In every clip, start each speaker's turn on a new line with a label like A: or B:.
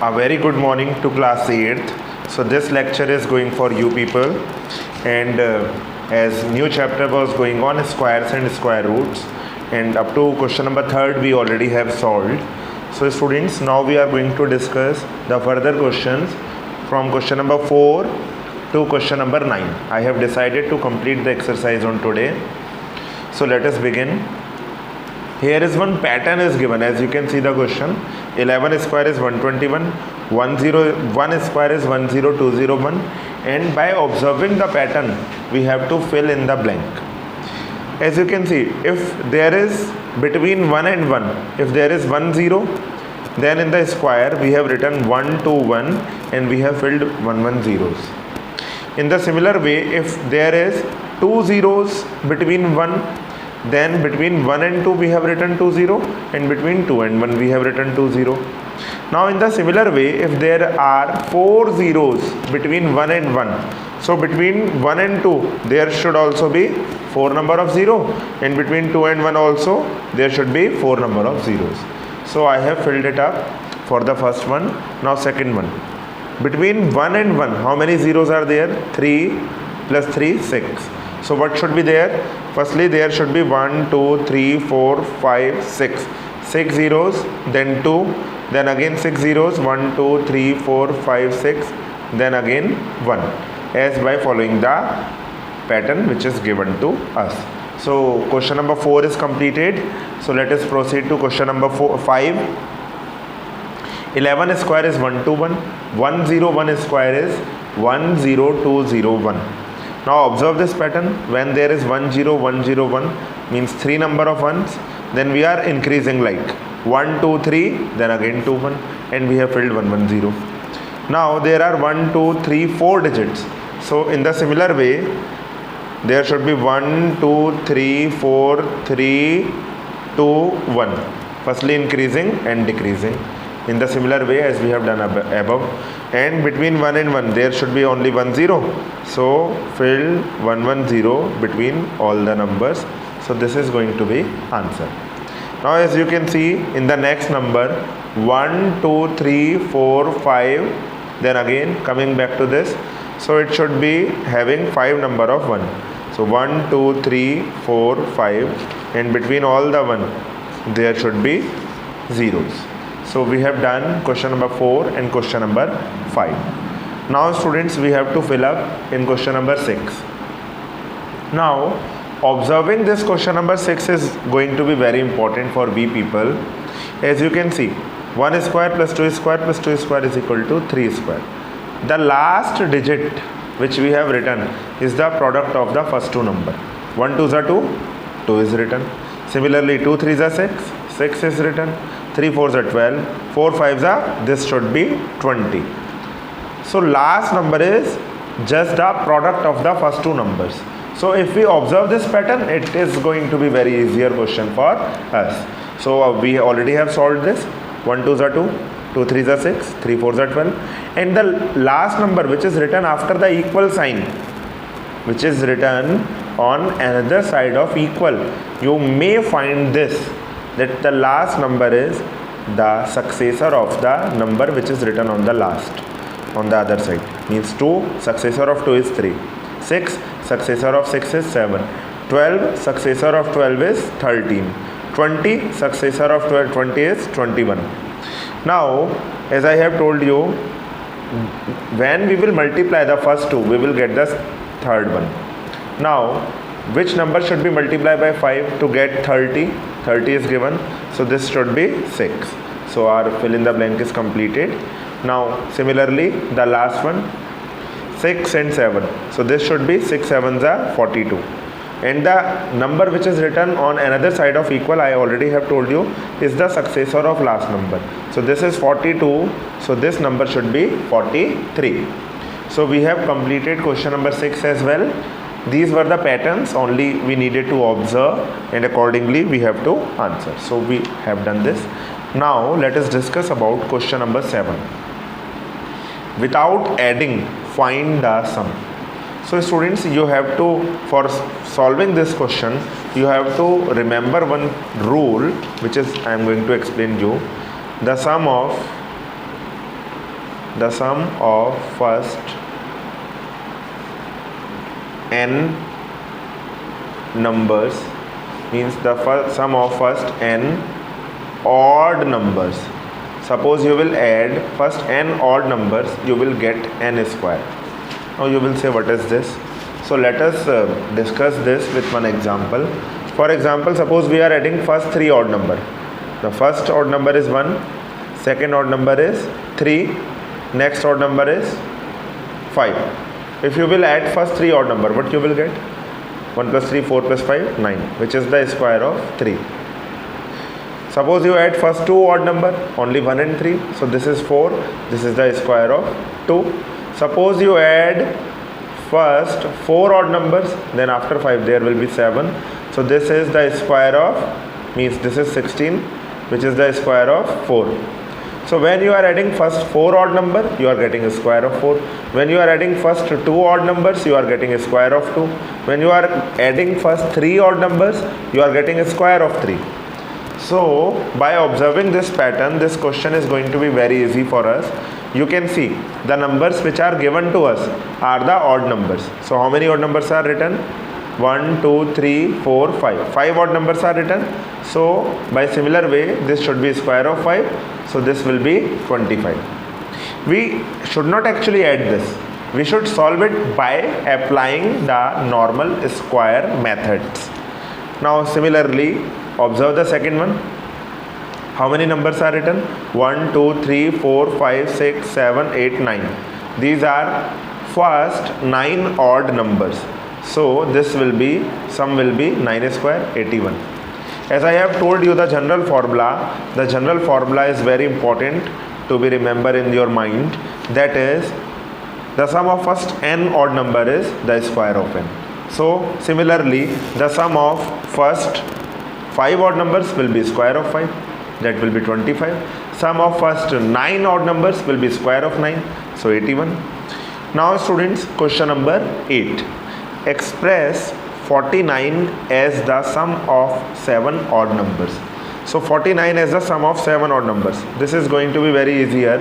A: A very good morning to class 8th. So this lecture is going for you people, and as new chapter was going on, squares and square roots, and up to question number 3rd we already have solved. So students, now we are going to discuss the further questions from question number 4 to question number 9. I have decided to complete the exercise on today. So let us begin. Here is one pattern is given. As you can see the question, 11 square is 121, 101 square is 10201, and by observing the pattern we have to fill in the blank. As you can see, if there is between 1 and 1, if there is 1 0, then in the square we have written 1 2 1 and we have filled 1 1 zeros. In the similar way, if there is 2 zeros between 1, then between 1 and 2 we have written 2 0, and between 2 and 1 we have written 2 0. Now in the similar way, if there are 4 zeros between 1 and 1, so between 1 and 2 there should also be 4 number of 0, and between 2 and 1 also there should be 4 number of zeros. So I have filled it up for the first one. Now second one, between 1 and 1 how many zeros are there? 3 plus 3 6. So what should be there? Firstly, there should be 1 2 3 4 5 6 6 zeros, then 2, then again 6 zeros, 1 2 3 4 5 6, then again 1, as by following the pattern which is given to us. So question number 4 is completed. So let us proceed to question number 5. 11 square is 121, 101 square is 10201. Now observe this pattern. When there is 10101 means 3 number of ones, then we are increasing like 1 2 3, then again 2 1, and we have filled 1 1 0. Now there are 1 2 3 4 digits. So in the similar way, there should be 1 2 3 4 3 2 1, firstly increasing and decreasing in the similar way as we have done above. And between 1 and 1 there should be only 1 0, so fill 1 1 0 between all the numbers. So this is going to be answer. Now as you can see in the next number, 1 2 3 4 5, then again coming back to this, so it should be having 5 number of 1. So 1 2 3 4 5, and between all the 1 there should be zeros. So we have done question number 4 and question number 5. Now students, we have to fill up in question number 6. Now observing this question number 6 is going to be very important for we people. As you can see, 1 square plus 2 square plus 2 square is equal to 3 square. The last digit which we have written is the product of the first two number. 1 2s are 2, 2 is written. Similarly 2 3s are 6, 6 is written. 3 4s are 12, 4 5s are, this should be 20. So last number is just the product of the first two numbers. So if we observe this pattern, it is going to be very easier question for us. So we already have solved this. 1 2s are 2, 2 3s are 6, 3 4s are 12, and the last number which is written after the equal sign, which is written on another side of equal, you may find this, that the last number is the successor of the number which is written on the last, on the other side. Means 2, successor of 2 is 3, 6, successor of 6 is 7, 12, successor of 12 is 13, 20, successor of 20 is 21. Now as I have told you, when we will multiply the first two, we will get the third one. Now which number should be multiplied by 5 to get 30? 30 is given, so this should be 6. So our fill in the blank is completed. Now similarly the last one, 6 and 7, so this should be 6 7s are 42, and the number which is written on another side of equal, I already have told you, is the successor of last number. So this is 42, so this number should be 43. So we have completed question number 6 as well. These were the patterns, only we needed to observe, and accordingly we have to answer. So we have done this. Now let us discuss about question number 7. Without adding, find the sum. So students, you have to, for solving this question, you have to remember one rule which is I am going to explain you. The sum of the sum of first n numbers means the sum of first n odd numbers. Suppose you will add first n odd numbers, you will get n square. Now you will say, what is this? So let us discuss this with one example. For example, suppose we are adding first three odd number. The first odd number is 1, second odd number is 3, next odd number is 5. If you will add first three odd number, what you will get? 1 plus 3, 4 plus 5, 9, which is the square of 3. Suppose you add first two odd number, only 1 and 3. So this is 4, this is the square of 2. Suppose you add first 4 odd numbers, then after 5 there will be 7. So this is the square of, means this is 16, which is the square of 4. So when you are adding first 4 odd number, you are getting a square of 4. When you are adding first 2 odd numbers, you are getting a square of 2. When you are adding first 3 odd numbers, you are getting a square of 3. So by observing this pattern, this question is going to be very easy for us. You can see the numbers which are given to us are the odd numbers. So how many odd numbers are written? 1, 2, 3, 4, 5. 5 odd numbers are written. So by similar way, this should be square of 5. So this will be 25. We should not actually add this. We should solve it by applying the normal square methods. Now similarly, observe the second one. How many numbers are written? 1, 2, 3, 4, 5, 6, 7, 8, 9. These are first 9 odd numbers. So this will be, sum will be 9 square, 81. As I have told you the general formula is very important to be remembered in your mind. That is, the sum of first n odd number is the square of n. So similarly, the sum of first 5 odd numbers will be square of 5. That will be 25. Sum of first 9 odd numbers will be square of 9. So 81. Now students, question number 8. Express 49 as the sum of 7 odd numbers. So 49 as the sum of 7 odd numbers. This is going to be very easier.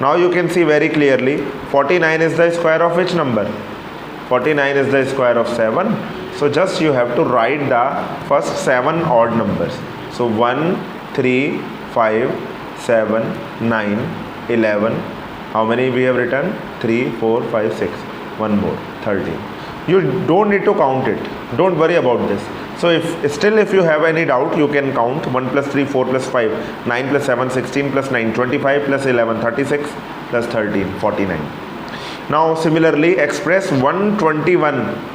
A: Now you can see very clearly, 49 is the square of which number? 49 is the square of 7. So just you have to write the first 7 odd numbers. So 1, 3, 5, 7, 9, 11. How many we have written? 3, 4, 5, 6. One more, 13. You don't need to count it. Don't worry about this. So if you have any doubt, you can count 1 plus 3, 4 plus 5, 9 plus 7, 16 plus 9, 25 plus 11, 36 plus 13, 49. Now similarly, express 121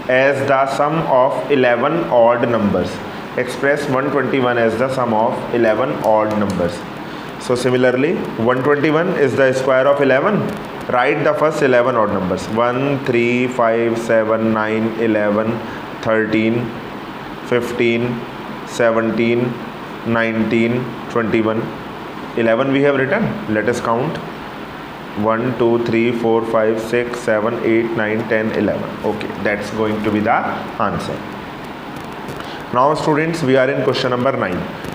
A: as the sum of 11 odd numbers. Express 121 as the sum of 11 odd numbers. So similarly, 121 is the square of 11. Write the first 11 odd numbers. 1, 3, 5, 7, 9, 11, 13, 15, 17, 19, 21. 11 we have written. Let us count. 1, 2, 3, 4, 5, 6, 7, 8, 9, 10, 11. Okay, that's going to be the answer. Now students, we are in question number 9.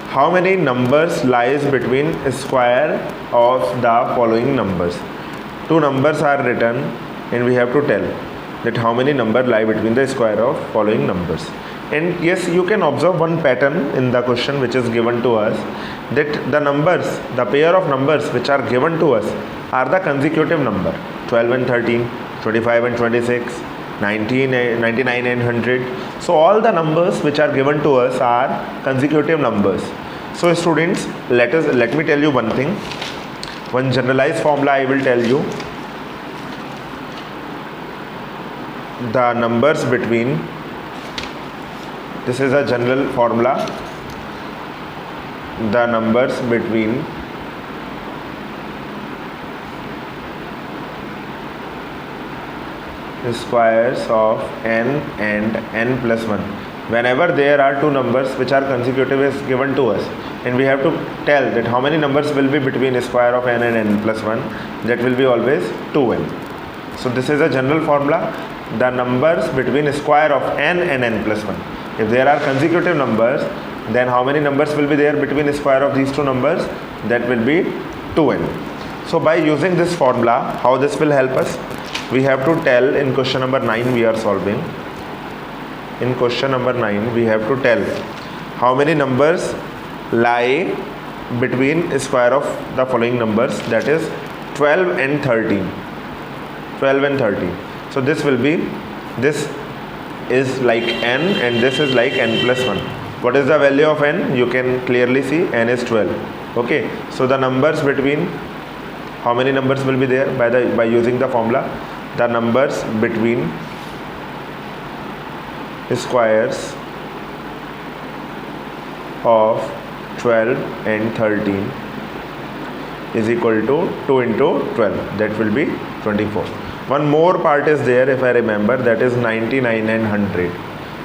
A: How many numbers lies between square of the following numbers? Two numbers are written and we have to tell that how many numbers lie between the square of following numbers. And yes, you can observe one pattern in the question which is given to us, that the numbers, the pair of numbers which are given to us are the consecutive number. 12 and 13, 25 and 26, 99 and 100. So all the numbers which are given to us are consecutive numbers. So students, let me tell you one thing. One generalized formula I will tell you. The numbers between, this is a general formula, the numbers between squares of n and n plus 1. Whenever there are two numbers which are consecutive is given to us, and we have to tell that how many numbers will be between square of n and n plus 1, that will be always 2n. So this is a general formula. The numbers between square of n and n plus 1. If there are consecutive numbers, then how many numbers will be there between square of these two numbers? That will be 2n. So by using this formula, how this will help us? We have to tell in question number 9 we are solving. In question number 9 we have to tell how many numbers lie between square of the following numbers, that is 12 and 13. 12 and 13. So this will be, this is like n and this is like n plus 1. What is the value of n? You can clearly see n is 12. Okay, so the numbers between, how many numbers will be there by using the formula? The numbers between squares of 12 and 13 is equal to 2 into 12, that will be 24. One more part is there, if I remember, that is 99 and 100.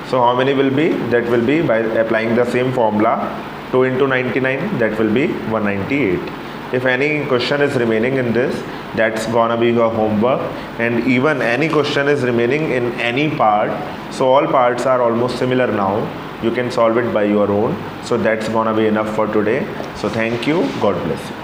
A: So how many will be? That will be, by applying the same formula, 2 into 99, that will be 198. If any question is remaining in this, that's gonna be your homework. And even any question is remaining in any part, so all parts are almost similar now, you can solve it by your own. So that's gonna be enough for today. So thank you, God bless you.